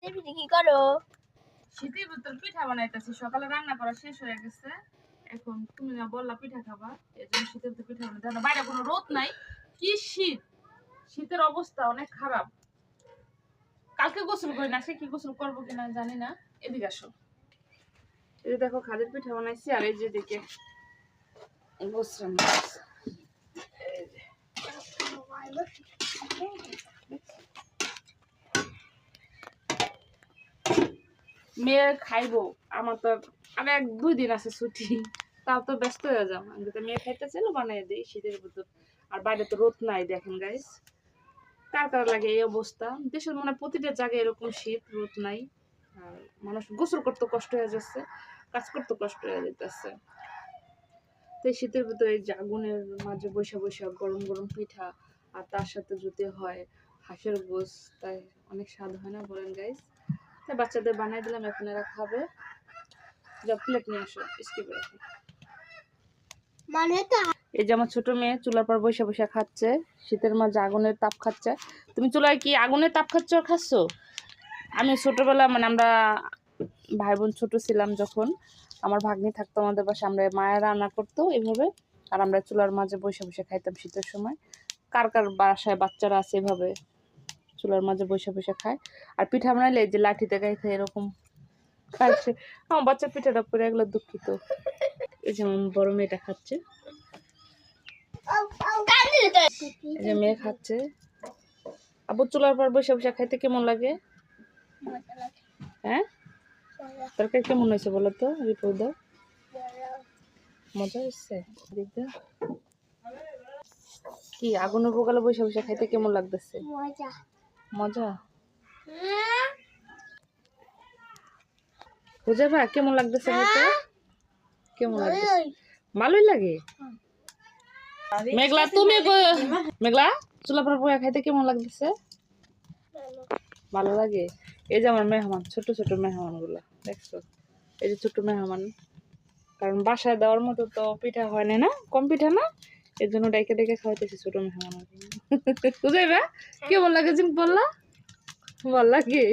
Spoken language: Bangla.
কি করো? শীতের ভিতর পিঠা বানাইতেছি। সকালে রান্না করা শেষ হয়ে গেছে। এখন তুমি না বললা পিঠা খাবা, এই জন্য শীতের ভিতর পিঠা বানাই। বাইরে কোনো রোদ নাই, কি শীত! শীতের অবস্থা অনেক খারাপ। কালকে গোসল করি না, সে কি গোসল করবো কিনা জানি না। এদিকে আসো, এই যে দেখো খাদের পিঠা বানাইছি, আর এই যে দিকে গোসল মেয়ে খাইবো। আমার তো আর 1-2 দিন আছে ছুটি, তাও তো ব্যস্ত হয়ে যাও। আমি তো মেয়ে খাইতে চাইলে বানাই দিই শীতের ভিতর। আর বাইরে তো রোদ নাই, দেখেন গাইস। কার কার লাগে এই অবস্থা? দেশের মনে প্রতিটা জায়গায় এরকম শীত, রোদ নাই। আর মানুষ গোসল করতে কষ্ট হয়ে যাচ্ছে, কাজ করতে কষ্ট হয়ে যেতেছে। তো এই শীতের ভিতরে এই যে আগুনের মাঝে বসে বসে গরম গরম পিঠা, আর তার সাথে যদি হয় হাঁসের গোস, তাই অনেক স্বাদ হয় না বলেন গাইস? তাই বাচ্চাদের বানাই দিলাম, এখন এরা খাবে। যা প্লেট নিয়ে আসো, স্কিপে রাখো। মানে তো এই যে আমার ছোট মেয়ে চুলার পর বসে বসে খাচ্ছে, শীতের মাঝে আগুনের তাপ খাচ্ছে। তুমি চুলায় কি আগুনের তাপ খাচ্ছ আর খাচ্ছ? আমি ছোটবেলা মানে আমরা ভাই বোন ছোট ছিলাম যখন, আমার ভাগ্নি থাকতো আমাদের বাসায়, আমরা মায়ের রান্না করতো এইভাবে, আর আমরা চুলার মাঝে বসে বসে খাইতাম শীতের সময়। কার কার বাসায় বাচ্চারা আছে এভাবে চুলার মাঝে বসে বসে খায়? আর পিঠা বানাইলে এই যে লাঠিতে খাইতে এরকম খাচ্ছে। আমার বাচ্চা পিঠাটা পরে এগুলো দুঃখিত। এই যেমন বড় মেয়েটা খাচ্ছে, এই যে মেয়ে খাচ্ছে। আবু চুলার পর বসে বসে খাইতে কেমন লাগে? হ্যাঁ, তরকারি কেমন হয়েছে বলো তো? রিপোর্ট দাও। মজা হচ্ছে? কি আগুনের পোকালে বসে বসে খাইতে কেমন লাগতেছে? মজা মজা? বুঝে ভাই কেমন লাগতেছে বলতে? কেমন লাগতেছে? ভালোই লাগে। মেঘলা তুমি মেঘলা চুলার পর বসে খাইতে কেমন লাগতেছে? ভালো লাগে। এই যে আমার মেহমান, ছোট ছোট মেহমান গুলা দেখছো? এই যে ছোট মেহমান, কারণ বাসায় দেওয়ার মতো তো পিঠা হয় না, কম পিঠা না, এর জন্য ডেকে ডেকে খাওয়াইতেছি ছোট মেহমান। বুঝাই না কেমন লাগে জিন বললা? ভাল লাগে।